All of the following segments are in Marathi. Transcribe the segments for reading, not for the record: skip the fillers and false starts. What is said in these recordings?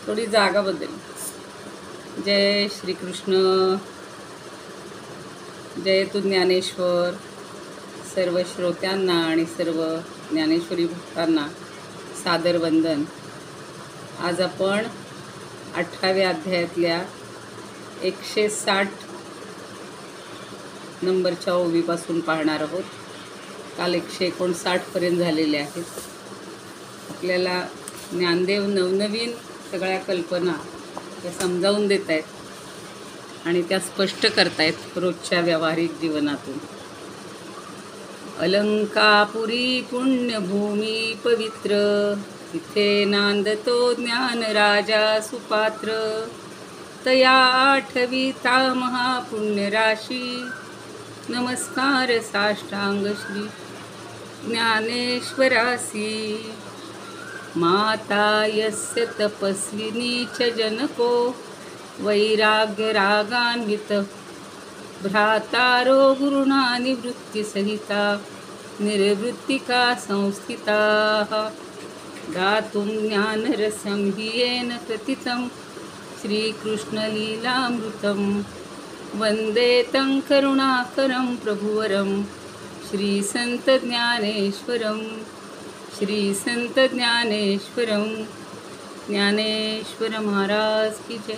थोडी जागा बदल. जय श्रीकृष्ण. जय तू ज्ञानेश्वर. सर्व श्रोत्यांना आणि सर्व ज्ञानेश्वरी भक्तांना सादर वंदन. आज आपण 18व्या अध्यायातल्या 160 नंबरच्या ओवीपासून पाहणार आहोत. काल 159 पर्यंत झालेले आहेत. आपल्याला ज्ञानदेव नवनवीन सगळ्या कल्पना त्या समजावून देत आहेत आणि त्या स्पष्ट करतायत रोजच्या व्यावहारिक जीवनातून. अलंकापुरी पुण्यभूमी पवित्र, तिथे नांदतो ज्ञान राजा सुपात्र. तया आठविता महापुण्यराशी, नमस्कार साष्टांग श्री ज्ञानेश्वरासी. माता यस्य तपस्विनी च जनको, वैराग्य रागान्वित भ्रातारो गुरुणा निवृत्तिसहिता निर्वृत्तिका संस्थिताः. दातुं ज्ञानरसं हि येन कथितं श्रीकृष्णलीलामृतं. वन्दे तं करुणाकरं प्रभुवरं श्रीसंतज्ञानेश्वरं. श्रीसंतज्ञानेश्वरं. ज्ञानेश्वर महाराज की जय.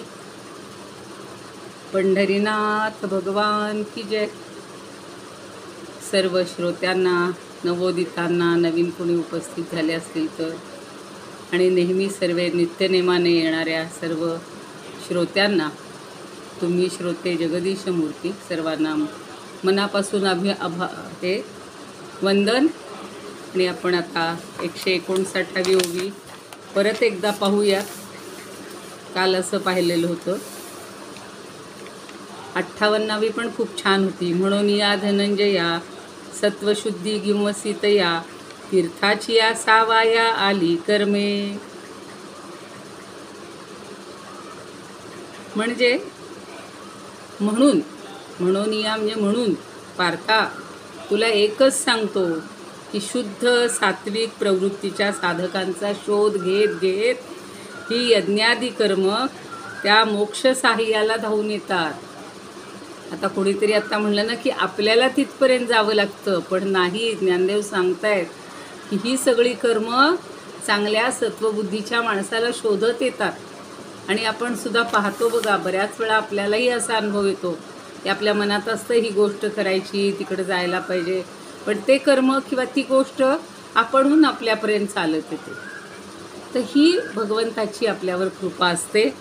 पंढरीनाथ भगवान की जय. सर्व श्रोत्यांना, नवोदितांना, नवीन कोणी उपस्थित झाले असतील तर, आणि नेहमी सर्व नित्यनेमाने येणाऱ्या सर्व श्रोत्यांना, तुम्ही श्रोते जगदीश मूर्ती, सर्वांना मनापासून हे वंदन. आणि आपण आता 159वी ओवी परत एकदा पाहूया. काल असं पाहिलेलं होतं. 58वी पण खूप छान होती. म्हणून या धनंजया सत्वशुद्धी गिंवसितया, तीर्थाची या सावाया आली कर्मे. म्हणजे म्हणून या म्हणजे म्हणून पार्था, तुला एकच सांगतो की शुद्ध सात्विक प्रवृत्तीच्या साधकांचा शोध घेत घेत ही यज्ञादी कर्म त्या मोक्ष साह्याला धावून येतात. आता कोणीतरी आता म्हणलं ना की आपल्याला तिथपर्यंत जावं लागतं, पण नाही. ज्ञानदेव सांगतायत की ही सगळी कर्म चांगल्या सत्वबुद्धीच्या माणसाला शोधत येतात. आणि आपण सुद्धा पाहतो बघा, बऱ्याच वेळा आपल्यालाही असा अनुभव येतो की आपल्या मनात असतं ही गोष्ट करायची, तिकडे जायला पाहिजे, पण ते कर्म किंवा ती गोष्ट आपणहून आपल्यापर्यंत चालत येते. तर ही भगवंताची आपल्यावर कृपा असते.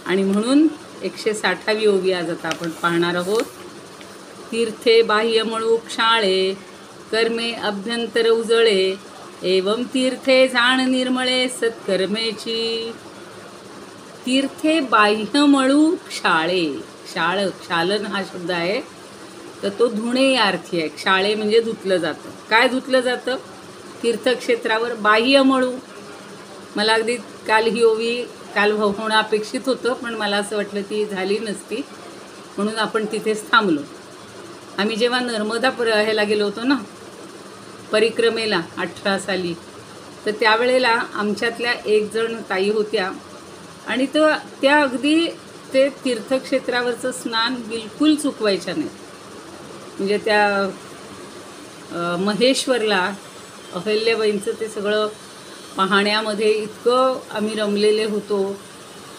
आणि म्हणून 160वी ओवी आज आता आपण पाहणार आहोत. तीर्थे बाह्यमळू क्षाळे, कर्मे अभ्यंतर उजळे, एवं तीर्थे जाण निर्मळे सत्कर्मेची. तीर्थे बाह्यमळू क्षाळे. क्षालन हा शब्द आहे, तर तो धुणे या अर्थी आहे. क्षाळे म्हणजे धुतलं जातं. काय धुतलं जातं? तीर्थक्षेत्रावर बाह्यमळू. मला अगदी काल ही ओवी होणं अपेक्षित होतं, पण मला असं वाटलं ती झाली नसती, म्हणून आपण तिथेच थांबलो. आम्ही जेव्हा नर्मदा ह्याला गेलो होतो ना परिक्रमेला 18 साली, तर त्यावेळेला आमच्यातल्या एक जण ताई होत्या आणि त्या अगदी ते तीर्थक्षेत्रावरचं स्नान बिलकुल चुकवायच्या नाही. म्हणजे त्या महेश्वरला अहल्याबाईंचं ते सगळं पाहण्यामध्ये इतकं आम्ही रमलेले होतो.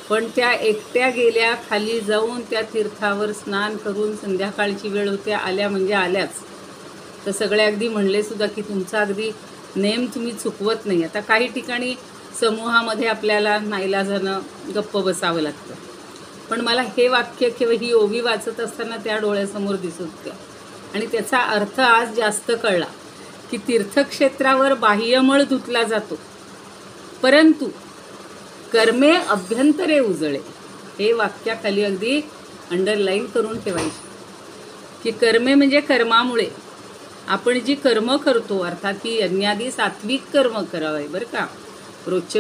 पण त्या एकट्या गेल्या, खाली जाऊन त्या तीर्थावर स्नान करून संध्याकाळची वेळ होते, आल्या म्हणजे आल्याच. तर सगळे अगदी म्हणले सुद्धा की तुमचा अगदी नेम तुम्ही चुकवत नाही. आता काही ठिकाणी समूहामध्ये आपल्याला नाईलाजानं गप्प बसावं लागतं, पण मला हे वाक्य किंवा ही ओवी वाचत असताना त्या डोळ्यासमोर दिसत होत्या. आणि त्याचा अर्थ आज जास्त कळला की तीर्थक्षेत्रावर बाह्यमळ धुतला जातो, परंतु कर्मे अभ्यंतरे उजळे. हे वाक्याखाली अगदी अंडरलाईन करून ठेवायचे की कर्मे म्हणजे कर्मामुळे. आपण जी कर्म करतो, अर्थात ती यज्ञादी सात्विक कर्म करावे बरं का.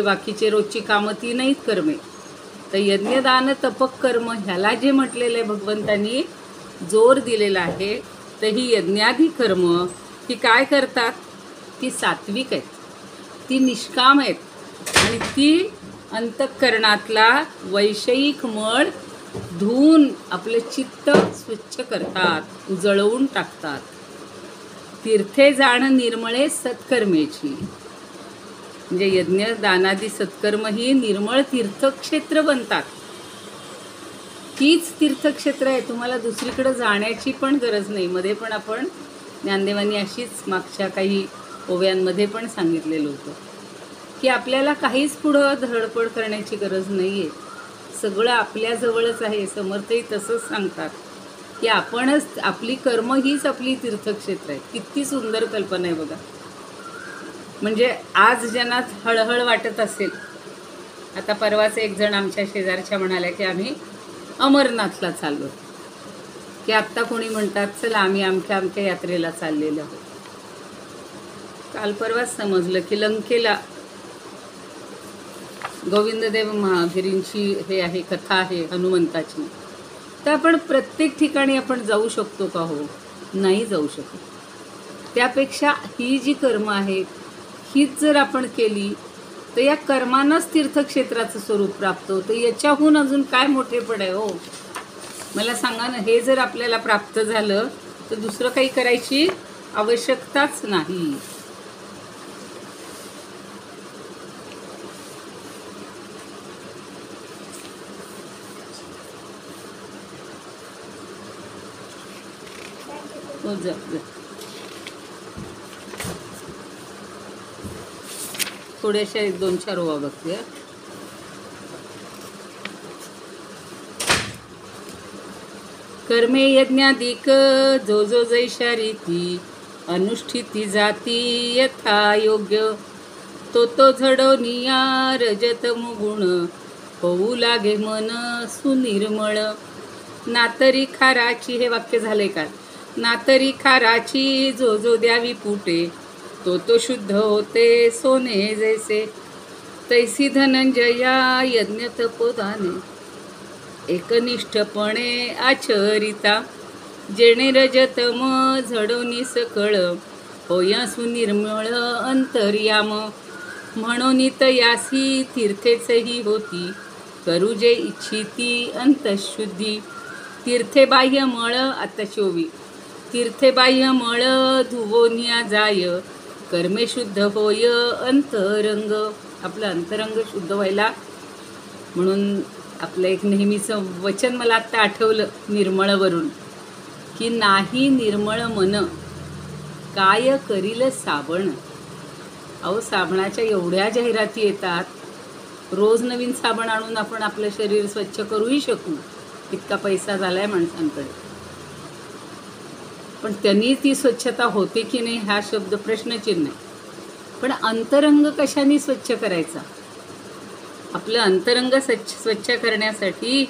बाकीचे रोजची कामं ती नाहीत कर्मे. तर यज्ञदान तपक कर्म ह्याला जे म्हटलेलं आहे, भगवंतांनी जोर दिलेला आहे. तर ही यज्ञादी कर्म ही काय करतात? ती सात्विक आहेत, ती निष्काम आहेत आणि ती अंतःकरणातला वैषयिक मळ धुवून आपले चित्त स्वच्छ करतात, उजळवून टाकतात. तीर्थे जाण निर्मळे सत्कर्मेची, म्हणजे यज्ञ दानादी सत्कर्म ही निर्मळ तीर्थक्षेत्र बनतात. हीच तीर्थक्षेत्र आहे, तुम्हाला दुसरीकडे जाण्याची पण गरज नाही. मध्ये पण आपण ज्ञानदेवांनी अशीच मागच्या काही ओव्यांमध्ये पण सांगितलेलं होतं की आपल्याला काहीच पुढं धडपड करण्याची गरज नाही आहे, सगळं आपल्याजवळच आहे. समर्थही तसंच सांगतात की आपणच, आपली कर्म हीच आपली तीर्थक्षेत्र आहे. किती सुंदर कल्पना आहे बघा. म्हणजे आज ज्यांना हळहळ वाटत असेल, आता परवाच एक जण आमच्या शेजारच्या म्हणाल्या की आम्ही अमरनाथला चाललो, की आत्ता कोणी म्हणतात चला आम्ही आमच्या आमच्या यात्रेला चाललेलो आहोत. काल परवाच समजलं की लंकेला गोविंददेव महावीरींची हे आहे, कथा आहे हनुमंताची. तर आपण प्रत्येक ठिकाणी आपण जाऊ शकतो का? हो, नाही जाऊ शकत. त्यापेक्षा ही जी कर्म आहेत हीच जर आपण केली तर या कर्मांनाच तीर्थक्षेत्राचं स्वरूप प्राप्त होतं. याच्याहून अजून काय मोठेपण आहे हो? मला सांगा ना. हे जर आपल्याला प्राप्त झालं तर दुसरं काही करायची आवश्यकताच नाही. हो, जा जा. थोड्याशा 1-2-4 ओवा बघते. कर्मे यज्ञाधिक जो जो जैशा रीती अनुष्ठिती जाती यथा योग्य तो तो झडवनिया रजतम गुण होऊ लागे मन सुनिर्मळ. नातरी खाराची, हे वाक्य झाले का? नातरी खाराची जो जो द्यावी पुटे तो तो शुद्ध होते सोने जैसे. तैसी धनंजया यज्ञ तपोदाने एकनिष्ठपणे आचरिता. जेणे रजतम झडवणी सकळ होय सुनिर्मळ अंतर्याम. म्हणून तयासी तीर्थेचही होती करू जे इच्छिती अंतःशुद्धी. तीर्थे बाह्य मळ, आता 24. तीर्थे बाह्य मळ धुवोनिया जाय कर्मे शुद्ध होय अंतरंग. आपलं अंतरंग शुद्ध व्हायला म्हणून आपलं एक नेहमीचं वचन मला आत्ता आठवलं निर्मळवरून, की नाही निर्मळ मन काय करील साबण. अहो, साबणाच्या एवढ्या जाहिराती येतात. रोज नवीन साबण आणून आपण आपलं शरीर स्वच्छ करूही शकू, इतका पैसा झाला आहे माणसांकडे. पण त्यांनी ती स्वच्छता होते की नाही हा शब्द प्रश्नचिन्ह आहे. पण अंतरंग कशाने स्वच्छ करायचा? आपलं अंतरंग स्वच्छ करण्यासाठी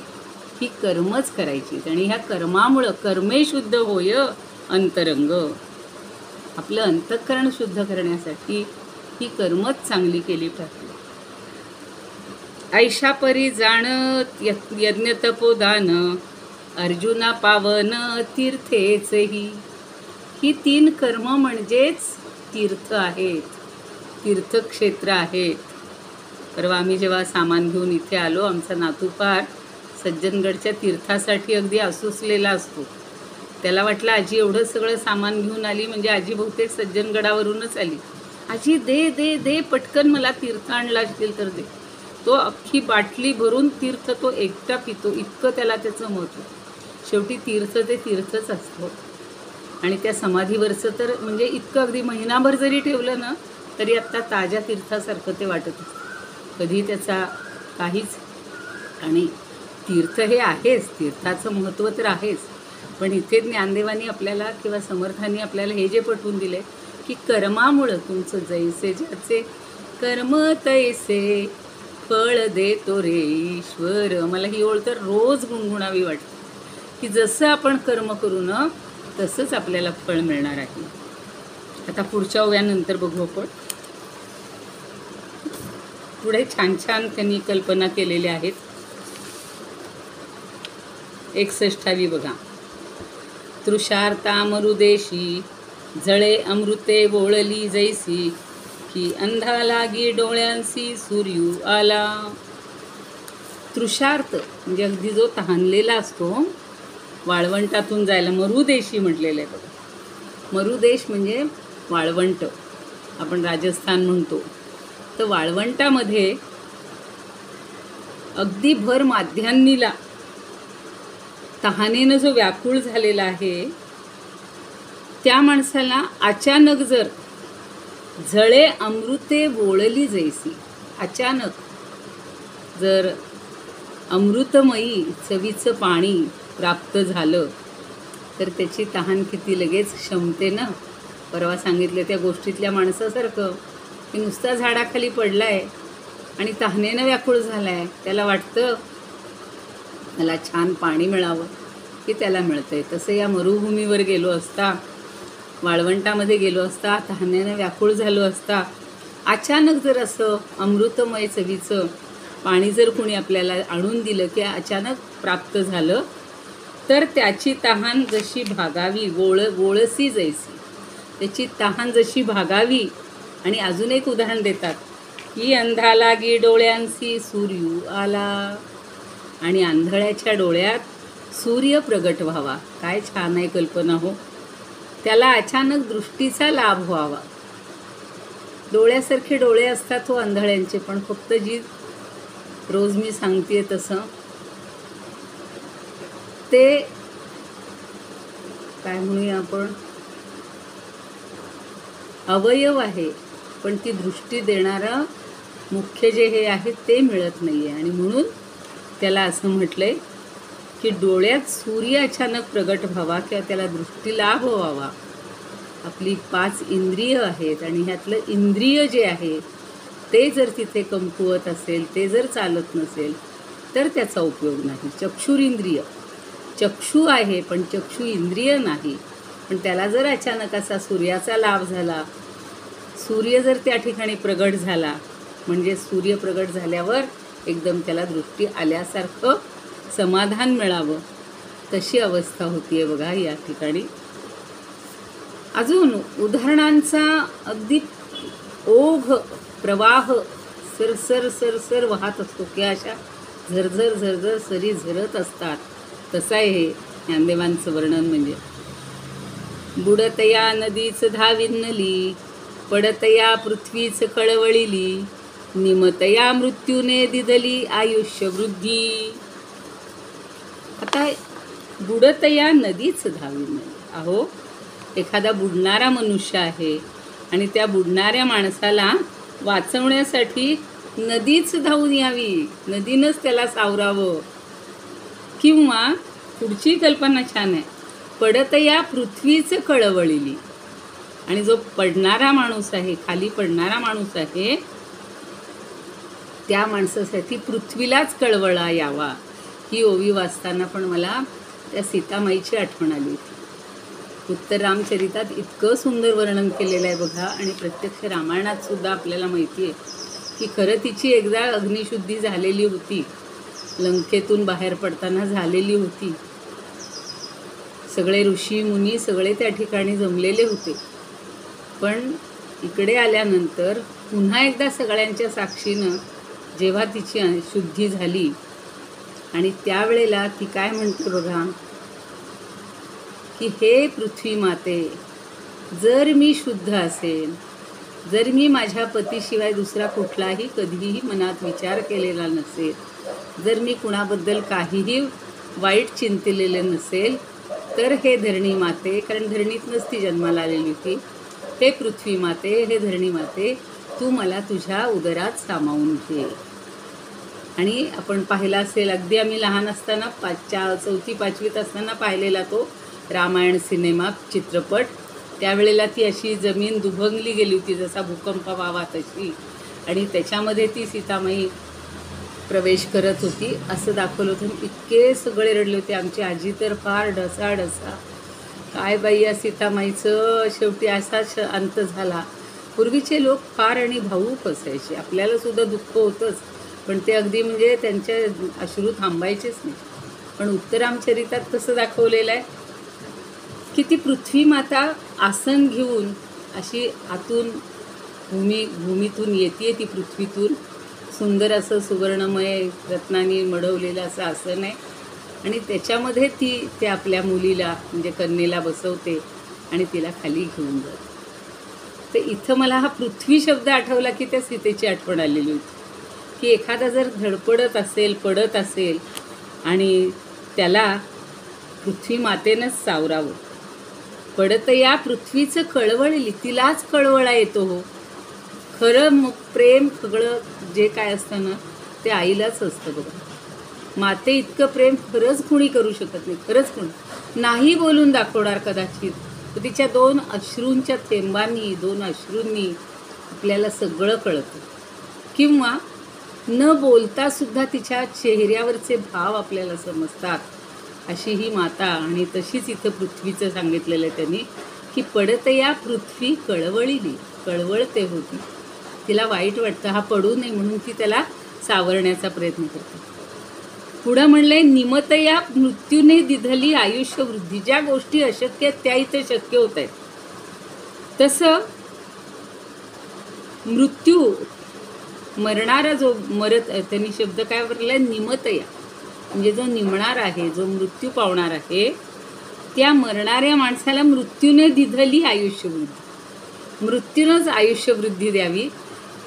ही कर्मच करायची. आणि ह्या कर्मामुळं, कर्मे शुद्ध होय अंतरंग, आपलं अंतःकरण शुद्ध करण्यासाठी ही कर्मच चांगली केली पाहिजे. ऐशा परी जाणत यज्ञ तपोदान अर्जुना पावन तीर्थेचही. ही 3 कर्म म्हणजेच तीर्थ आहेत, तीर्थक्षेत्र आहेत. परवा आम्ही जेव्हा सामान घेऊन इथे आलो, आमचा नातू पार सज्जनगडच्या तीर्थासाठी अगदी आसुसलेला असतो. त्याला वाटलं आजी एवढं सगळं सामान घेऊन आली, म्हणजे आजी बहुतेक सज्जनगडावरूनच आली. आजी दे दे दे पटकन, मला तीर्थ आणला असतील तर दे. तो अख्खी बाटली भरून तीर्थ तो एकटा पितो, इतकं त्याला त्याचं महत्त्व. शेवटी तीर्थ ते तीर्थच असतं. आणि त्या समाधीवरचं तर म्हणजे इतकं, अगदी महिनाभर जरी ठेवलं ना तरी आत्ता ताज्या तीर्थासारखं ते वाटत असतं. कधी त्याचा काहीच. आणि तीर्थ हे आहेच, तीर्थाचं महत्त्व तर आहेच. पण इथे ज्ञानदेवांनी आपल्याला किंवा समर्थांनी आपल्याला हे जे पटवून दिले की कर्मामुळं तुमचं जैसे ज्याचे कर्म तैसे फळ देतो रे ईश्वर. मला ही ओळ तर रोज गुणगुणावी वाटते की जसं आपण कर्म करू ना तसंच आपल्याला फळ मिळणार आहे. आता पुढच्या ओव्यानंतर बघू आपण. पुढे छान छान त्यांनी कल्पना केलेल्या आहेत. 61वी बघा. तृषार्ता मरुदेशी जळे अमृते बोळली जैसी की अंधा लागी डोळ्यांसी सूर्यू आला. तृषार्त म्हणजे अगदी जो तहानलेला असतो, वाळवंटातून जायला मरुदेशी म्हटलेलं आहे बघा. मरुदेश म्हणजे वाळवंट, आपण राजस्थान म्हणतो. तर वाळवंटामध्ये अगदी भर माध्यान्नीला तहानेनं जो व्याकुळ झालेला आहे, त्या माणसाला अचानक जर झळे अमृते बोळली जैसी, अचानक जर अमृतमयी चवीचं पाणी प्राप्त झालं तर त्याची तहान किती लगेच शमते ना. परवा सांगितलं त्या गोष्टीतल्या माणसासारखं की नुसता झाडाखाली पडलाय आणि तहानेनं व्याकुळ झालाय, त्याला वाटतं मला छान पाणी मिळावं की त्याला मिळतंय. तसं या मरुभूमीवर गेलो असता, वाळवंटामध्ये गेलो असता, तहानेनं व्याकुळ झालो असता, अचानक जर असं अमृतमय चवीचं पाणी जर कोणी आपल्याला आणून दिलं की अचानक प्राप्त झालं तर त्याची तहान जशी भागावी, वोळसी जैसी, त्याची तहान जशी भागावी. आणि अजून एक उदाहरण देतात की अंधा लागी डोळ्यांसी सूर्य आला, आणि आंधळ्याच्या डोळ्यात सूर्य प्रगट व्हावा. काय छान आहे कल्पना हो. त्याला अचानक दृष्टीचा लाभ व्हावा. डोळ्यासारखे डोळे असतात हो आंधळ्यांचे, पण फक्त जी रोज मी सांगते तसं ते काय म्हणूया आपण, अवयव आहे, पण ती दृष्टी देणारं मुख्य जे हे आहे ते मिळत नाही आहे. आणि म्हणून त्याला असं म्हटलंय की डोळ्यात सूर्य अचानक प्रगट व्हावा किंवा त्याला दृष्टी लाभ व्हावा. आपली 5 इंद्रिय आहेत आणि ह्यातलं इंद्रिय जे आहे ते जर तिथे कमकुवत असेल, ते जर चालत नसेल तर त्याचा उपयोग नाही. चक्षुरिंद्रिय, चक्षु आहे पण चक्षु इंद्रिय नाही. पण त्याला जर अचानक असा सूर्याचा लाभ झाला, सूर्य जर त्या ठिकाणी प्रगट झाला, म्हणजे सूर्य प्रगट झाल्यावर एकदम त्याला दृष्टी आल्यासारखं समाधान मिळावं, तशी अवस्था होतीये बघा या ठिकाणी. अजून उदाहरणांचा अगदी ओघ प्रवाह सरसर सरसर वाहत असतो की अशा झरझर झरझर सरी झरत असतात. तसं आहे हे ज्ञानदेवांचं वर्णन. म्हणजे बुडतया नदीच धाविन्नली, पडतया पृथ्वीच कळवळिली, निमतया मृत्यूने दिदली आयुष्य वृद्धी. आता बुडतया नदीच धाविन्नली, अहो एखादा बुडणारा मनुष्य आहे आणि त्या बुडणाऱ्या माणसाला वाचवण्यासाठी नदीच धावून यावी, नदीनंच त्याला सावरावं. किंवा पुढची कल्पना छान आहे, पडतया पृथ्वीच कळवळिली, आणि जो पडणारा माणूस आहे, खाली पडणारा माणूस आहे, त्या माणसासाठी पृथ्वीलाच कळवळा यावा. ही ओवी वाचताना पण मला त्या सीतामाईची आठवण आली होती. उत्तर रामचरितात इतकं सुंदर वर्णन केलेलं आहे बघा. आणि प्रत्यक्ष रामायणात सुद्धा आपल्याला माहिती आहे की खरं तिची एकदा अग्निशुद्धी झालेली होती, लंकेतून बाहेर पडताना झालेली होती. सगळे ऋषी मुनी सगळे त्या ठिकाणी जमलेले होते. पण इकडे आल्यानंतर पुन्हा एकदा सगळ्यांच्या साक्षीनं जेव्हा तिची शुद्धी झाली, आणि त्यावेळेला ती काय म्हणते बघा की हे पृथ्वी माते, जर मी शुद्ध असेल, जर मी माझ्या पतीशिवाय दुसरा कुठलाही कधीही मनात विचार केलेला नसेल, जर मी कुणाबद्दल काहीही वाईट चिंतलेले नसेल, तर हे धरणी माते, कारण धरणीतनंच ती जन्माला आलेली होती, हे पृथ्वी माते, हे धरणी माते, तू मला तुझ्या उदरात सामावून घे. आणि आपण पाहिला असेल, अगदी आम्ही लहान असताना 4वी-5वीत असताना पाहिलेला तो रामायण सिनेमा चित्रपट. त्यावेळेला ती अशी जमीन दुभंगली गेली होती, जसा भूकंप व्हावा तशी, आणि त्याच्यामध्ये ती सीतामाई प्रवेश करत होती असं दाखवलं होतं. इतके सगळे रडले होते. आमची आजी तर फार ढसा, काय बाई या सीतामाईचं शेवटी असाच अंत झाला. पूर्वीचे लोक फार आणि भावूक असायचे. आपल्याला सुद्धा दुःख होतंच, पण ते अगदी म्हणजे त्यांचे अश्रू थांबायचेच नाही. पण उत्तरामचरितात कसं दाखवलेलं आहे की ती पृथ्वी माता आसन घेऊन अशी आतून भूमीतून येते, ती पृथ्वीतून सुंदर असं सुवर्णमय रत्नांनी मढवलेलं असं आसन आहे आणि त्याच्यामध्ये ते आपल्या मुलीला म्हणजे कन्येला बसवते आणि तिला खाली घेऊन जाते. तर इथं मला हा पृथ्वी शब्द आठवला की त्या सीतेची आठवण आलेली होती की एखादा जर धडपडत असेल, पडत असेल आणि त्याला पृथ्वी मातेनंच सावरावं. पडत या पृथ्वीचं कळवळली, तिलाच कळवळा येतो हो. खरं मग प्रेम सगळं जे काय असतं ना ते आईलाच असतं बघा. माते इतकं प्रेम खरंच कुणी करू शकत नाही, खरंच कुणी नाही बोलून दाखवणार कदाचित. तर तिच्या 2 अश्रूंच्या थेंबांनी, 2 अश्रूंनी आपल्याला सगळं कळतं. किंवा न बोलता सुद्धा तिच्या चेहऱ्यावरचे भाव आपल्याला समजतात. अशी ही माता. आणि तशीच इथं पृथ्वीचं सांगितलेलं आहे त्यांनी की पडत या पृथ्वी कळवळीली, कळवळते होती. तिला वाईट वाटतं हा पडू नये म्हणून ती त्याला सावरण्याचा प्रयत्न करते. पुढं म्हणले निमतया मृत्यूने दिधली आयुष्य वृद्धी. ज्या गोष्टी अशक्य आहेत त्या इथे शक्य होत आहेत. तसं मृत्यू मरणारा जो त्यांनी शब्द काय वापरला, निमतया, म्हणजे जो निमणार आहे, जो मृत्यू पावणार आहे, त्या मरणाऱ्या माणसाला मृत्यूने दिधली आयुष्यवृद्धी. मृत्यूनंच आयुष्यवृद्धी द्यावी.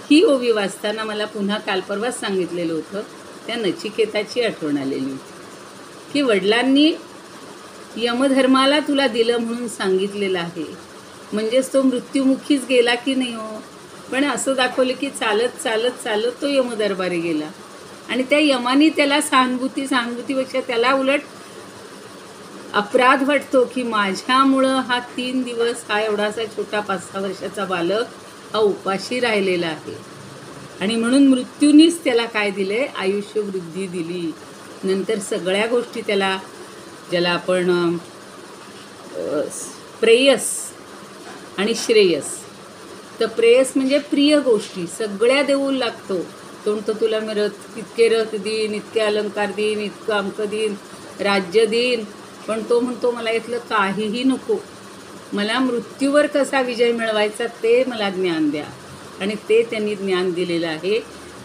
ही ओवी वाचताना मला पुन्हा काल परवाच सांगितलेलं होतं त्या नचिकेताची आठवण आलेली होती की वडिलांनी यमधर्माला तुला दिलं म्हणून सांगितलेलं आहे. म्हणजेच तो मृत्युमुखीच गेला की नाही हो, पण असं दाखवलं की चालत चालत चालत तो यमदरबारी गेला आणि त्या यमानी त्याला सहानुभूतीपेक्षा त्याला उलट अपराध वाटतो की माझ्यामुळं हा 3 दिवस हा एवढासा छोटा 5-6 वर्षाचा बालक हा उपाशी राहिलेला आहे. आणि म्हणून मृत्यूनीच त्याला काय दिले, आयुष्यवृद्धी दिली. नंतर सगळ्या गोष्टी त्याला, ज्याला आपण प्रेयस आणि श्रेयस, तर प्रेयस म्हणजे प्रिय गोष्टी सगळ्या देऊ लागतो. तो म्हणतो तुला मी इतके रथ देईन, इतके अलंकार देईन, इतकं अमकं देईन, राज्य देईन. पण तो म्हणतो मला इथलं काहीही नको, मला मृत्यूवर कसा विजय मिळवायचा ते मला ज्ञान द्या. आणि ते त्यांनी ज्ञान दिलेलं आहे.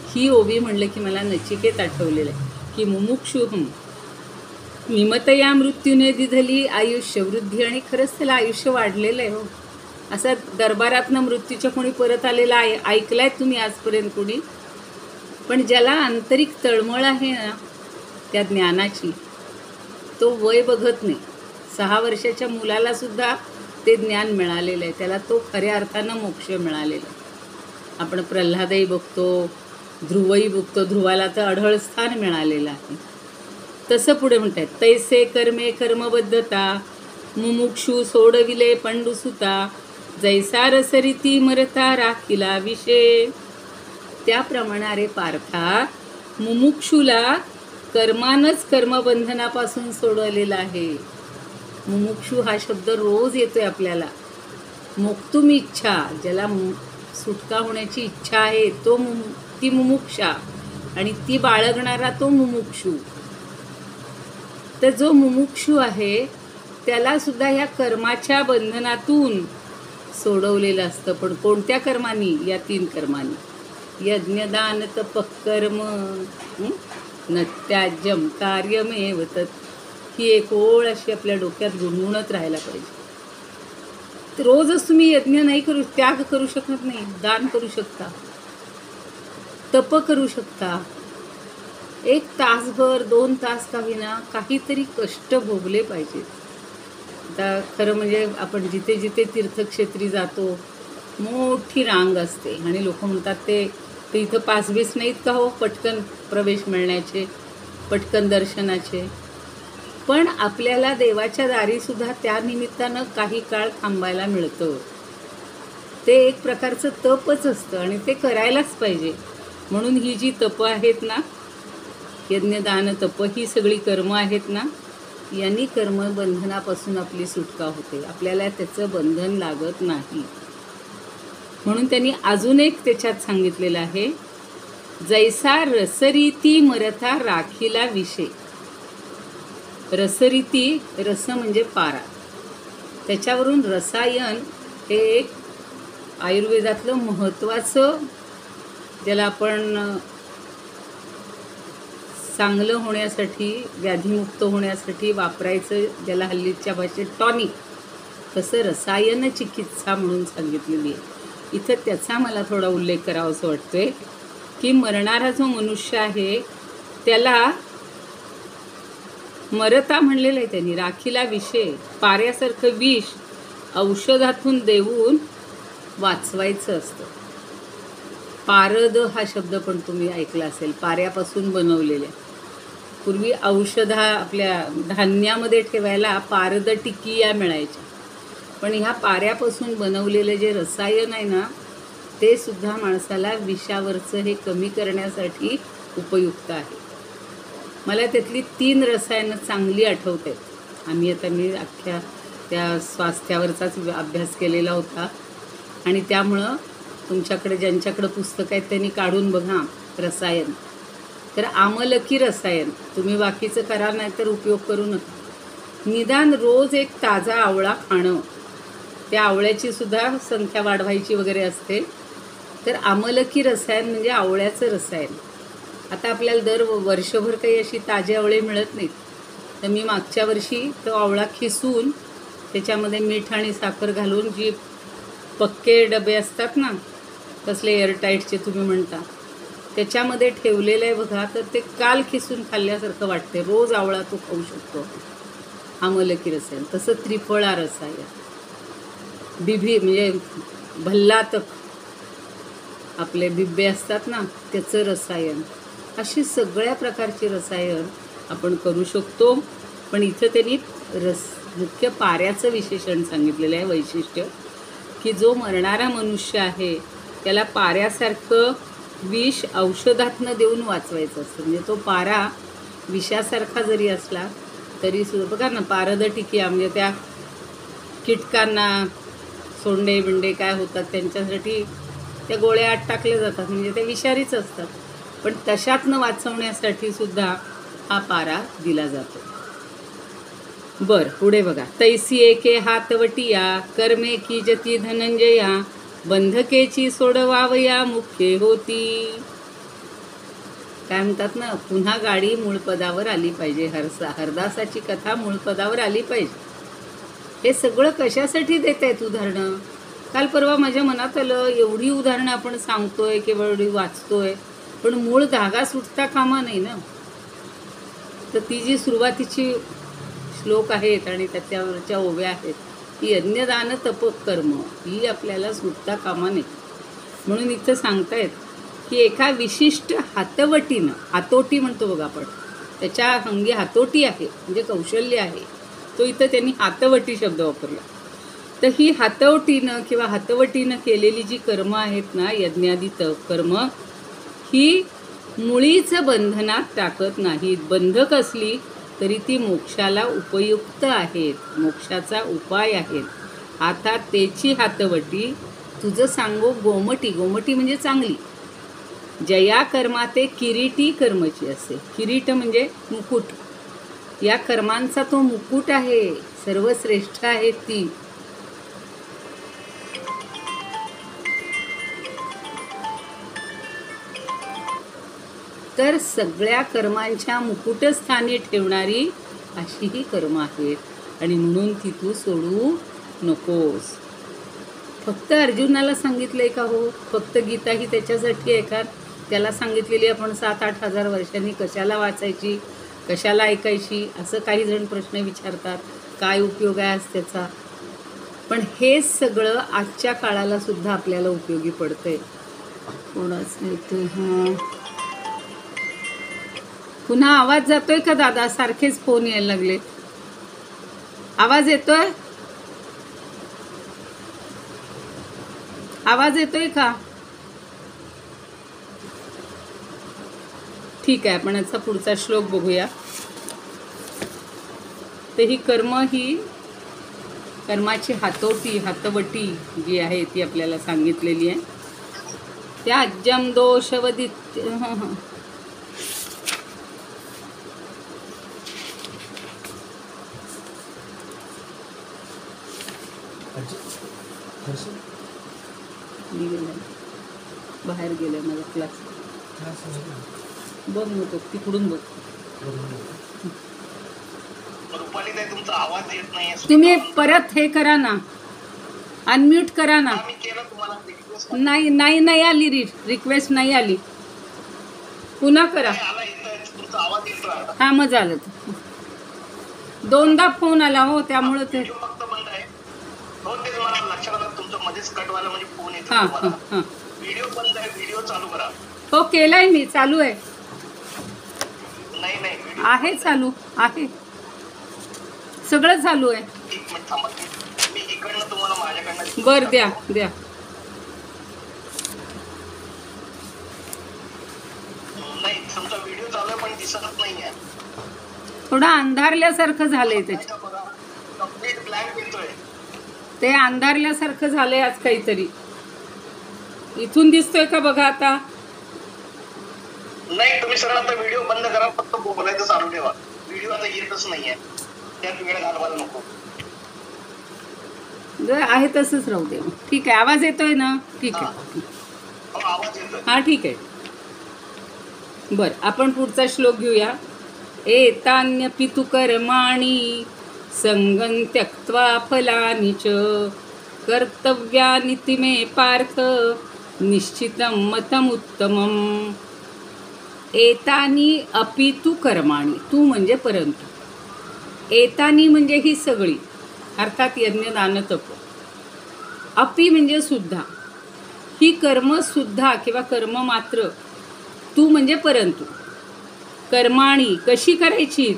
ही ओवी म्हणलं की मला नचिकेत आठवलेलं आहे की मुमुक्षुहम निमतया मृत्यूने दिधली आयुष्यवृद्धी. आणि खरंच त्याला आयुष्य वाढलेलं आहे हो. असा दरबारातनं मृत्यूच्या कोणी परत आलेला ऐकलाय तुम्ही आजपर्यंत कोणी? पण ज्याला आंतरिक तळमळ आहे ना त्या ज्ञानाची, तो वय बघत नाही. 6 वर्षाच्या मुलाला सुद्धा ते ज्ञान मिळालेलं आहे, त्याला तो खऱ्या अर्थानं मोक्ष मिळालेला आहे. आपण प्रल्हादही बघतो, ध्रुवही बघतो, ध्रुवाला तर अढळ स्थान मिळालेलं आहे. तसं पुढे म्हणतात तैसे कर्मे कर्मबद्धता मुमुक्षू सोडविले पंडुसुता जैसा रसरीती मरता राखिला विषय. त्याप्रमाणे अरे पार्था, मुमुक्षूला कर्मानंच कर्मबंधनापासून सोडवलेला आहे. मुमुक्षू हा शब्द रोज येतोय आपल्याला. मोक्तुम इच्छा, ज्याला सुटका होण्याची इच्छा आहे तो ती मुमुक्षा आणि ती बाळगणारा तो मुमुक्षू. तर जो मुमुक्षू आहे त्याला सुद्धा ह्या कर्माच्या बंधनातून सोडवलेलं असतं. पण कोणत्या कर्मांनी? या 3 कर्मांनी. यज्ञदान तपःकर्म नत्याज्यम कार्यमेव तत्. ही एक ओळ अशी आपल्या डोक्यात गुणगुणत राहायला पाहिजे. रोजच तुम्ही यज्ञ नाही करू, त्याग करू शकत नाही, दान करू शकता, तप करू शकता. 1 तासभर 2 तास का होईना काहीतरी कष्ट भोगले पाहिजेत. आता खरं म्हणजे आपण जिथे जिथे तीर्थक्षेत्री जातो मोठी रांग असते आणि लोक म्हणतात ते इथं 5-20 नाहीत का हो पटकन प्रवेश मिळण्याचे, पटकन दर्शनाचे. पण आपल्याला देवाच्या दारीसुद्धा त्या निमित्तानं काही काळ थांबायला मिळतं. ते एक प्रकारचं तपच असतं आणि ते करायलाच पाहिजे. म्हणून ही जी तपं आहेत ना, यज्ञदान तप, ही सगळी कर्म आहेत ना, यांनी कर्मबंधनापासून आपली सुटका होते. आपल्याला त्याचं बंधन लागत नाही. म्हणून त्यांनी अजून एक त्याच्यात सांगितलेलं आहे, जैसा रसरीती मरता राखीला विषय. रसरीती, रस म्हणजे पारा, त्याच्यावरून रसायन हे एक आयुर्वेदातलं महत्त्वाचं, ज्याला आपण चांगलं होण्यासाठी, व्याधीमुक्त होण्यासाठी वापरायचं, ज्याला हल्लीच्या भाषेत टॉनिक, तसं रसायन चिकित्सा म्हणून सांगितलेली आहे. इथं त्याचा मला थोडा उल्लेख करावासा वाटतोय की मरणारा जो मनुष्य आहे त्याला मरता म्हणलेलं आहे त्यांनी, राखीला विषे, पाऱ्यासारखं विष औषधातून देऊन वाचवायचं असतं. पारद हा शब्द पण तुम्ही ऐकला असेल, पाऱ्यापासून बनवलेल्या. पूर्वी औषधा आपल्या धान्यामध्ये ठेवायला पारद टिकिया मिळायच्या, पण ह्या पाऱ्यापासून बनवलेले जे रसायन आहे ना, ते सुद्धा माणसाला विषावरचं हे कमी करण्यासाठी उपयुक्त आहे. मला त्यातली 3 रसायनं चांगली आठवत आहेत. मी अख्ख्या त्या स्वास्थ्यावरचाच अभ्यास केलेला होता आणि त्यामुळं तुमच्याकडे ज्यांच्याकडे पुस्तकं आहेत त्यांनी काढून बघा रसायन. तर आमलकी रसायन, तुम्ही बाकीचं करा नाही तर उपयोग करू नका. निदान रोज एक ताजा आवळा खाणं, त्या आवळ्याची सुद्धा संख्या वाढवायची वगैरे असते. तर आमलकी रसायन म्हणजे आवळ्याचं रसायन. आता आपल्याला वर्षभर काही अशी ताजे आवळे मिळत नाहीत, तर मी मागच्या वर्षी तो आवळा खिसून त्याच्यामध्ये मीठ आणि साखर घालून, जी पक्के डबे असतात ना, कसले एअरटाईटचे तुम्ही म्हणता, त्याच्यामध्ये ठेवलेलं आहे बघा. तर ते काल खिसून खाल्ल्यासारखं वाटते. रोज आवळा तो खाऊ शकतो. आमलकी रसायन. तसं त्रिफळा रसायन, बिभी म्हणजे भल्लातक, आपले बिब्बे असतात ना, त्याचं रसायन. अशी सगळ्या प्रकारची रसायन आपण करू शकतो. पण इथं त्यांनी मुख्य पाऱ्याचं विशेषण सांगितलेलं आहे, वैशिष्ट्य, की जो मरणारा मनुष्य आहे त्याला पाऱ्यासारखं विष औषधातनं देऊन वाचवायचं असतं. म्हणजे तो पारा विषासारखा जरी असला तरी सुद्धा, बघा ना, पारद टिकिया म्हणजे त्या कीटकांना सोंडे बिंडे काय होतात त्यांच्यासाठी त्या गोळ्या आत टाकल्या जातात, म्हणजे ते विषारीच असतात. पण तशातनं वाचवण्यासाठी सुद्धा हा पारा दिला जातो. बर, पुढे बघा. तैसी एके हातवटिया, कर्मे की जती धनंजया, बंधकेची सोडवावया मुख्य होती. काय म्हणतात ना, पुन्हा गाडी मूळ पदावर आली पाहिजे. हरदासाची कथा मूळ पदावर आली पाहिजे. हे सगळं कशासाठी देत आहेत उदाहरणं? काल परवा माझ्या मनात आलं, एवढी उदाहरणं आपण सांगतोय केवळ एवढी वाचतोय, पण मूळ धागा सुटता कामा नाही ना. तर ती जी सुरुवातीची श्लोक आहेत आणि त्याच्यावरच्या ओव्या आहेत, ही यज्ञदान तप कर्म ही आपल्याला सुटता कामा नाही. म्हणून इथं सांगतायत की एका विशिष्ट हातवटीनं, हातोटी म्हणतो बघा आपण, त्याच्या अंगी हातोटी आहे म्हणजे कौशल्य आहे, तो इथं त्यांनी हातवटी शब्द वापरला. तर ही हातवटीनं किंवा हातवटीनं केलेली जी कर्म आहेत ना, यज्ञादी कर्म, ही मुळीच बंधनात टाकत नाहीत. बंधक असली तरी ती मोक्षाला उपयुक्त आहेत, मोक्षाचा उपाय आहेत. आता त्याची हातवटी तुझं सांगो गोमटी. गोमटी म्हणजे चांगली. जया कर्मा ते किरीटी कर्मची असे. किरीट म्हणजे मुकुट. या कर्मांचा तो मुकुट आहे, सर्वश्रेष्ठ आहे ती. तर सगळ्या कर्मांच्या मुकुटस्थानी ठेवणारी अशी ही कर्म आहेत आणि म्हणून ती तू सोडू नकोस. फक्त अर्जुनाला सांगितलंय का हो? फक्त गीता ही त्याच्यासाठी आहे का? त्याला सांगितलेली आपण 7-8 हजार वर्षांनी कशाला वाचायची, कशाला ऐकायची, असं काही जण प्रश्न विचारतात. काय उपयोग आहे आज त्याचा? पण हे सगळं आजच्या काळाला सुद्धा आपल्याला उपयोगी पडतंय. कोणाचं येतोय? हां, पुन्हा आवाज जातोय का दादा? सारखेच फोन यायला लागले. आवाज येतोय? आवाज येतोय का? ठीक आहे, आपण याचा पुढचा श्लोक बघूया. तर ही कर्माची हातोटी, हातवटी जी आहे ती आपल्याला सांगितलेली आहे. त्याज्यम दोषवदित बाहेर गेलं माझा क्लास. बघ नको तिकडून बघ. रुपाली ताई तुमचा आवाज येत नाही. तुम्ही परत हे करा ना, अनम्यूट करा ना. मी केलं तुम्हाला रिक्वेस्ट. नाही नाही नाही आली रिक्वेस्ट नाही आली. पुन्हा करा. आला येतोय तुमचा आवाज येतोय आता. हा मग झालं. दोनदा फोन आला हो त्यामुळे ते फक्त बंद आहे. हो तेच मला लक्षात आलं तुमचं मध्येच कट व्हायला म्हणजे फोन येतो हां तुम्हाला. हां हां व्हिडिओ बंद आहे, व्हिडिओ चालू करा. हो केलाय मी, चालू आहे. नाही नाही व्हिडिओ आहे चालू आहे, सगळं चालू आहे. एक मिनिट थांबा. मी इकडनं तुम्हाला माझ्याकडनं बर द्या द्या. नाही तुमचा व्हिडिओ चालू आहे पण दिसत नाहीये. थोडं अंधारल्यासारखं झालंय त्याच्यात. कंप्लीट ब्लँक येतोय. ते अंधारल्यासारखं झालंय आज काहीतरी. इथून दिसतोय का बघा आता. नाही तुम्ही सरळ आता व्हिडिओ बंद करा, फक्त बोलायचं चालू ठेवा. व्हिडिओ आता येतच नाहीये, त्यात वेळ घालवायला नको. आहे तसंच राहू दे. ठीक आहे, आवाज येतोय ना. ठीक आहे, आवाज येतोय. हा ठीक आहे. बर आपण पुढचा श्लोक घेऊया. एतान्यपि तु कर्माणि संगं त्यक्त्वा फलानि च कर्तव्यानि ति मे पार्थ निश्चितं मतमुत्तमम्. एतानि अपि तु कर्माणि, तू म्हणजे परंतु. एतानी म्हणजे ही सगळी, अर्थात यज्ञ दान तप. अपि म्हणजे सुद्धा, ही कर्मसुद्धा किंवा कर्म मात्र. तू म्हणजे परंतु. कर्माणी कशी करायची.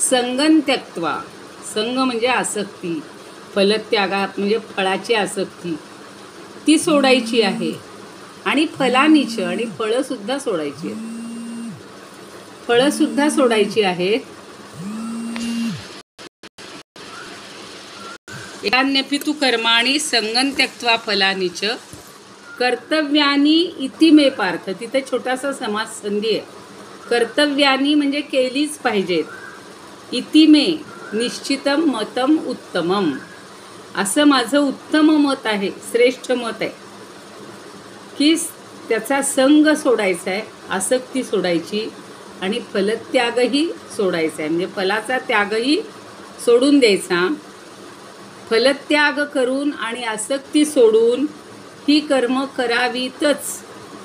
संगं त्यक्त्वा, संग म्हणजे आसक्ती, फलत्यागा म्हणजे फळाची आसक्ती, ती सोडायची आहे. आणि फलानीच, आणि फळंसुद्धा सोडायची आहेत. फळंसुद्धा सोडायची आहेत. एतान्यपि तु कर्माणि संगं त्यक्त्वा फलानि च कर्तव्यानि इति मे पार्थ. तिथे छोटासा समास संधी आहे. कर्तव्यानि म्हणजे केलीच पाहिजेत. इति मे निश्चितम मतम उत्तमम, असं माझं उत्तम मत आहे, श्रेष्ठ मत आहे की त्याचा संग सोडायचा आहे, आसक्ती सोडायची आणि फलत्यागही सोडायचा आहे. म्हणजे फलाचा त्यागही सोडून द्यायचा. फलत्याग करून आणि आसक्ती सोडून ही कर्म करावीतच,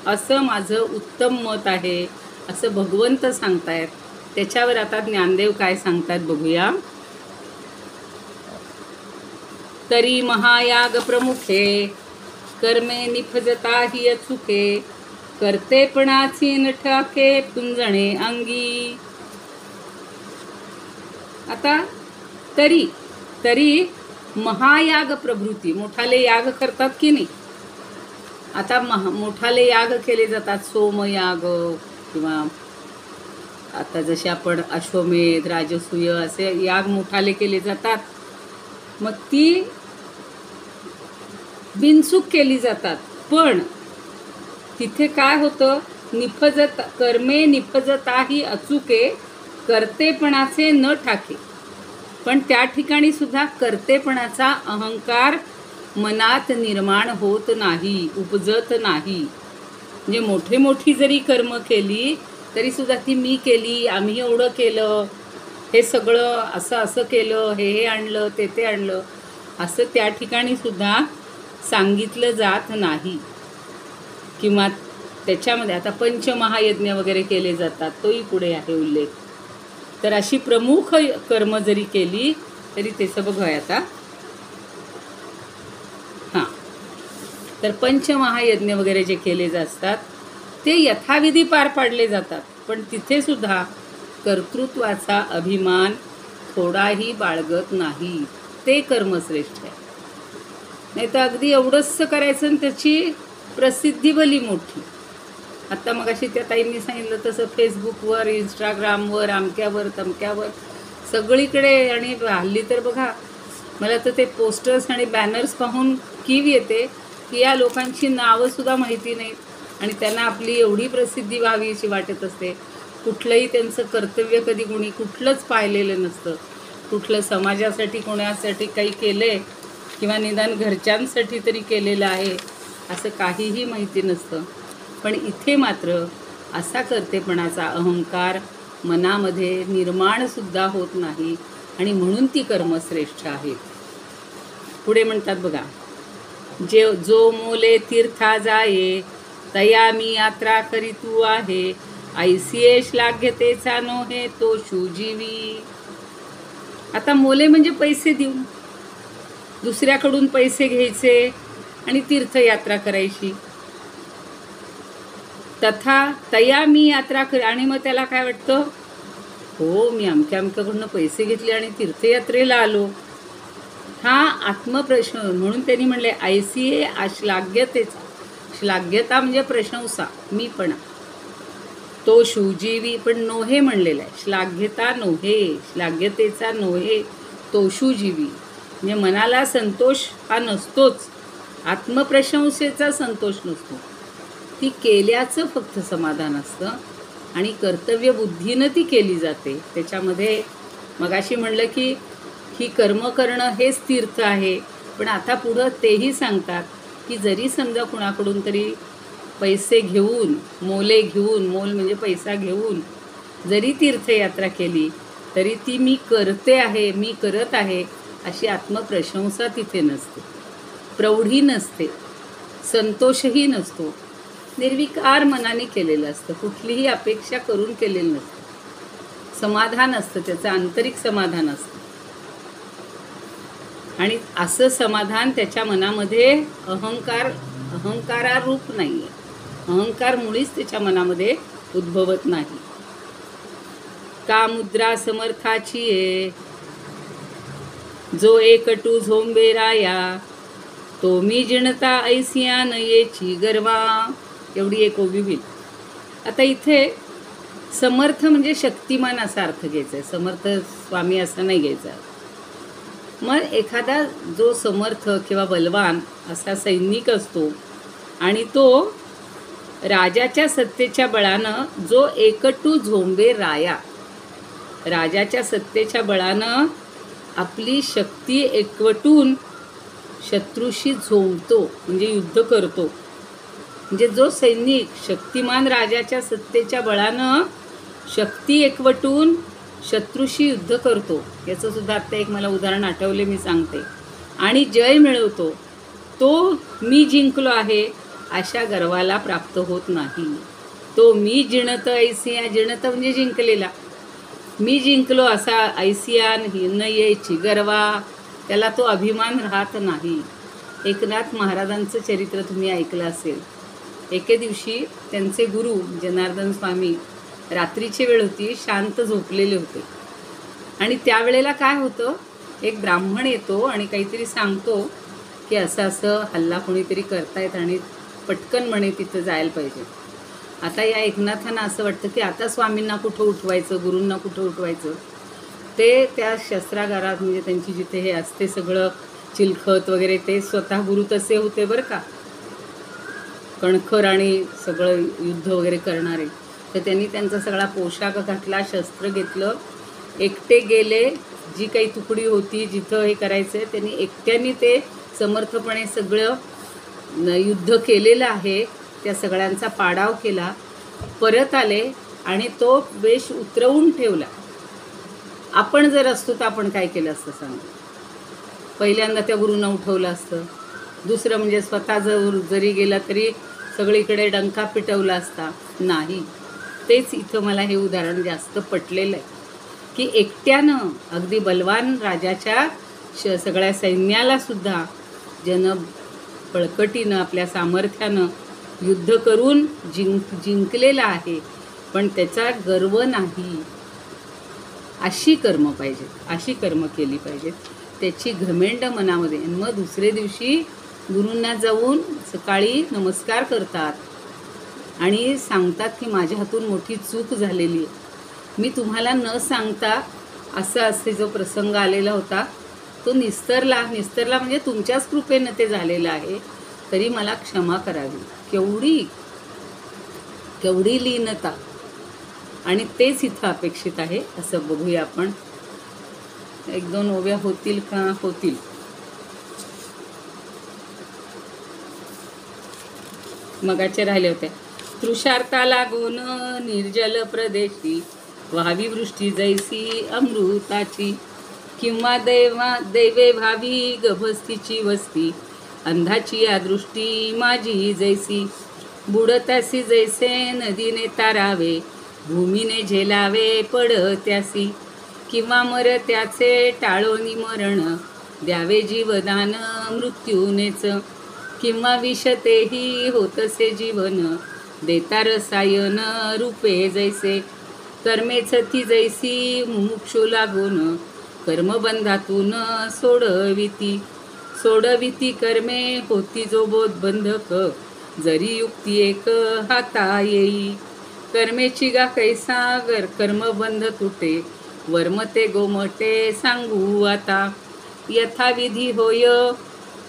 असं माझं उत्तम मत आहे, असं भगवंत सांगतायत. त्याच्यावर आता ज्ञानदेव काय सांगतात बघूया. तरी महायाग प्रमुखे कर्मे निफजता हि अचुके कर्तेपणाची नठाके पुंजणे अंगी. आता तरी महायाग प्रभृती, मोठाले याग करतात की नाही. आता मोठाले याग केले जातात, सोमयाग किंवा आता जसे आपण अश्वमेध, राजसूय असे याग मोठाले केले जातात. मग ती बिनचूक केली जातात. पण तिथे काय होतं, कर्मे निफजताही अचुके कर्तेपणाचे न ठाके. पण त्या ठिकाणी सुद्धा कर्तेपणाचा अहंकार मनात निर्माण होत नाही, उपजत नाही. म्हणजे मोठी जरी कर्म केली तरी सुद्धा ती मी केली, आम्ही एवढं केलं, हे सगळं असं केलं, हे आणलं, ते आणलं, असं त्या ठिकाणी सुद्धा सांगितलं जात नाही. किंवा त्याच्यामध्ये आता पंचमहायज्ञ वगैरे केले जातात, तोही पुढे आहे उल्लेख. तर अशी प्रमुख कर्म जरी केली तरी त्याचं बघूया आता. हां, तर पंचमहायज्ञ वगैरे जे केले जातात ते यथाविधी पार पाडले जातात. पण तिथे सुद्धा कर्तृत्वाचा अभिमान थोडाही बाळगत नाही. ते कर्मश्रेष्ठ आहे. नाही तर अगदी एवढंच करायचं आणि त्याची प्रसिद्धी भली मोठी. आत्ता मगाशी त्या ताईंनी सांगितलं तसं फेसबुकवर, इंस्टाग्रामवर, अमक्यावर तमक्यावर सगळीकडे. आणि हल्ली तर बघा, मला तर ते पोस्टर्स आणि बॅनर्स पाहून कीव येते की या लोकांची नावंसुद्धा माहिती नाहीत आणि त्यांना आपली एवढी प्रसिद्धी व्हावी अशी वाटत असते. कुठलंही त्यांचं कर्तव्य कधी कोणी कुठलंच पाहिलेलं नसतं. कुठलं समाजासाठी कोणासाठी काही केलं आहे किंवा निदान घरच्यांसाठी तरी केलेलं आहे असं काहीही माहिती नसतं. पण इथे मात्र असा कर्तेपणाचा अहंकार मनामध्ये निर्माणसुद्धा होत नाही आणि म्हणून ती कर्म श्रेष्ठ आहेत. पुढे म्हणतात बघा, जो मोले तीर्था जाये तया मी यात्रा करीतू आहे, ऐसिये श्लाघ्यतेचा नोहे तो शुजीवी. आता मोले म्हणजे पैसे देऊन, दुसऱ्याकडून पैसे घ्यायचे आणि तीर्थयात्रा करायची. तथा तया मी यात्रा आणि मग त्याला काय वाटतं, हो मी अमक्या अमक्याकडून पैसे घेतले आणि तीर्थयात्रेला आलो. हा आत्मप्रश्न. म्हणून त्यांनी म्हणले ऐसिये अश्लाघ्यतेचा. श्लाघ्यता म्हणजे प्रशंसा, मीपणा. तो शिवजीवी पण नोहे म्हणलेला आहे. श्लाघ्यता नोहे, श्लाघ्यतेचा नोहे तो शिवजीवी. म्हणजे मनाला संतोष हा नसतोच, आत्मप्रशंसेचा संतोष नसतो. ती केल्याचं फक्त समाधान असतं आणि कर्तव्य बुद्धीनं ती केली जाते. त्याच्यामध्ये मगाशी म्हणलं की ही कर्म करणं हेच तीर्थ आहे. पण आता पुढं तेही सांगतात की जरी समजा कुणाकडून तरी पैसे घेऊन, मोले घेऊन, मोल म्हणजे पैसा घेऊन जरी तीर्थयात्रा केली तरी ती मी करते आहे, मी करत आहे अशी आत्मप्रशंसा तिथे नसते, प्रौढी नसते, संतोषही नसतो. निर्विकार मनाने केलेलं असतं, कुठलीही अपेक्षा करून केलेलं नसतं. समाधान असतं, त्याचं आंतरिक समाधान असतं. आणि असं समाधान त्याच्या मनामध्ये अहंकारारूप नाही आहे. अहंकार मुळीच त्याच्या मनामध्ये उद्भवत नाही. का मुद्रा समर्थाची आहे, जो एकटू झोंबेराया, तो मी जिणता ऐसिया नयेची गर्वा. एवढी एक ओवी होईल. आता इथे समर्थ म्हणजे शक्तिमान असा अर्थ घ्यायचा आहे, समर्थ स्वामी असं नाही घ्यायचा. मग एखादा जो समर्थ किंवा बलवान असा सैनिक असतो आणि तो राजाच्या सत्तेच्या बळानं, जो एकटू झोंबे राया, राजाच्या सत्तेच्या बळानं आपली शक्ती एकवटून शत्रूशी झोंबतो म्हणजे युद्ध करतो. म्हणजे जो सैनिक शक्तिमान राजाच्या सत्तेच्या बळानं शक्ती एकवटून शत्रूशी युद्ध करतो, याचं सुद्धा आत्ता एक मला उदाहरण आठवले, मी सांगते, आणि जय मिळवतो, तो मी जिंकलो आहे अशा गर्वाला प्राप्त होत नाही. तो मी जिणत ऐसिया, जिणत म्हणजे जिंकलेला, मी जिंकलो असा ऐसिया न यायची गर्वा, त्याला तो अभिमान राहत नाही. एकनाथ महाराजांचं चरित्र तुम्ही ऐकलं असेल. एके दिवशी त्यांचे गुरु जनार्दन स्वामी, रात्रीची वेळ होती, शांत झोपलेले होते आणि त्यावेळेला काय होतं, एक ब्राह्मण येतो आणि काहीतरी सांगतो की असं असं हल्ला कोणीतरी करतायत आणि पटकन म्हणे तिथं जायला पाहिजे. आता या एकनाथांना असं वाटतं की आता स्वामींना कुठं उठवायचं, गुरूंना कुठं उठवायचं. ते त्या शस्त्रागारात म्हणजे त्यांची जिथे हे असते सगळं चिलखत वगैरे, ते स्वतः गुरु तसे होते बरं का, कणखर आणि सगळं युद्ध वगैरे करणारे. तर त्यांनी त्यांचा सगळा पोशाख घातला, शस्त्र घेतलं, एकटे गेले. जी काही तुकडी होती जिथं हे करायचं आहे त्यांनी एकट्याने ते समर्थपणे सगळं युद्ध केलेलं आहे. त्या सगळ्यांचा पाडाव केला, परत आले आणि तो वेश उतरवून ठेवला. आपण जर असतो तर आपण काय केलं असतं सांगा. पहिल्यांदा त्या गुरूंना उठवलं असतं. दुसरं म्हणजे स्वतः जरी गेला तरी सगळीकडे डंका पिटवला असता. नाही. तेच इथं मला हे उदाहरण जास्त पटलेलं आहे की एकट्यानं अगदी बलवान राजाच्या सगळ्या सैन्याला सुद्धा बळकटीनं आपल्या सामर्थ्यानं युद्ध करून जिंकलेला आहे, पण त्याचा गर्व नाही. अशी कर्म पाहिजेत, अशी कर्म केली पाहिजेत, त्याची घमेंड मनामध्ये. मग दुसरे दिवशी गुरूंना जाऊन सकाळी नमस्कार करतात आणि सांगतात की माझ्या हातून मोठी चूक झालेली आहे, मी तुम्हाला न सांगता असे जो प्रसंग आलेला होता तो निस्तरला म्हणजे तुमच्याच कृपेनं ते झालेलं आहे, तरी मला क्षमा करावी. केवढी लीनता. आणि तेच इथं अपेक्षित आहे. असं बघूया आपण. एक दोन ओव्या होतील का? होतील. मगाचे राहिले होते. तृषार्ता लागून निर्जल प्रदेशी व्हावी वृष्टी जैसी अमृताची, किंवा दैवे भावी गभस्तीची वस्ती अंधाची या दृष्टी माझी जैसी, बुडतासी जैसे नदीने तारावे भूमीने झेलावे पडत्यासी, किंवा मरत्याचे टाळोनी मरण द्यावे जीवदान मृत्यूनेच, किंवा विषतेही होतसे जीवन देता रसायन रूपे जैसे, कर्मेच ती जैसी मुमुक्षु लागून कर्मबंधातून सोडविती कर्मे होती जो बोध बंधक, जरी युक्ती एक हाता येई, कर्मेची गा कैसा कर्मबंध तुटे वर्म ते गोमटे सांगू आता, यथाविधी होय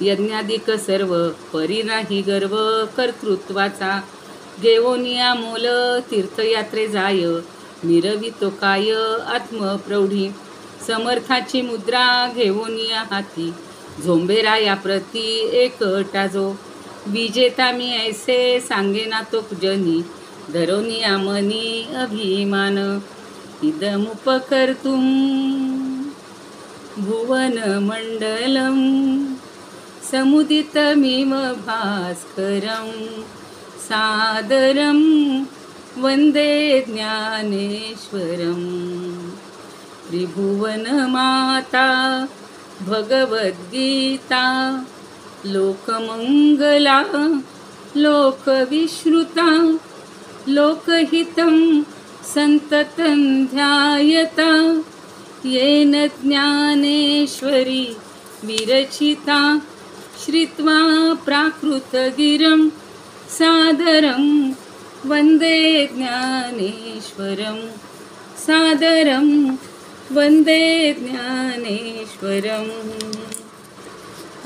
यज्ञाधिक सर्व परी नाही गर्व कर्तृत्वाचा, घेवोनिया मोल तीर्थयात्रे जाय मिरवितो काय आत्मप्रौढी, समर्थाची मुद्रा घेवोनिया हाती झोंबेराया प्रती एकटा जो, विजेता मी ऐसे सांगेना तो जनी धरोनिया मनी अभिमान, इदमुपकर्तुं भुवन मंडलम समुदितमिव भास्करं सादरं वंदे ज्ञानेश्वरं, त्रिभुवनमाता भगवद्गीता लोकमंगला लोकविश्रुता, लोकहितं संततं ध्यायता, येन ज्ञानेश्वरी विरचिता, श्रुत्वा प्राकृतगिरं सादरं वंदे ज्ञानेश्वरं, सादरं वंदे ज्ञानेश्वरम्।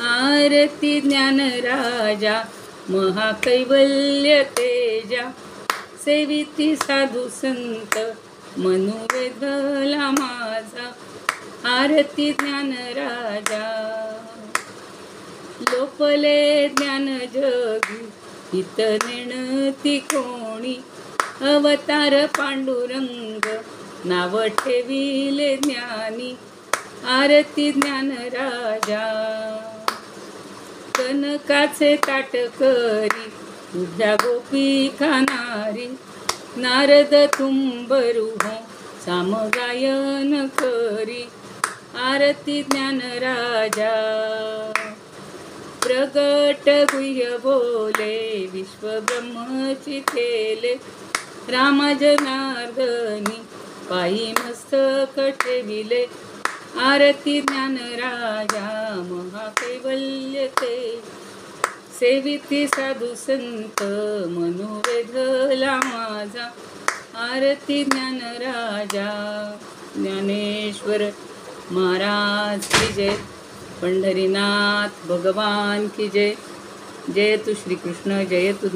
आरती ज्ञानराजा महाकैवल्य तेजा, सेविती साधू संत मनोवेधला माझा, आरती ज्ञानराजा लोपले ज्ञान जगी हित नेणती कोणी, अवतार पांडुरंग नाव ठेविले ज्ञानी, आरती ज्ञानराजा कनकाचे ताट करी उभ्या गोपिका नारी, नारद तुंबरुह सामगायन करी, आरती ज्ञानराजा प्रगट गुह्य बोले विश्वब्रह्मची केले, रामा जनार्दनी पायी मस्तक ठेविले, आरती ज्ञानराजा महाकैवल्य ते, सेविती साधू संत मनोवेधला माझा, आरती ज्ञानराजा ज्ञानेश्वर महाराज की जय, पंढरीनाथ भगवान की जय, जय तु श्री कृष्ण, जय तु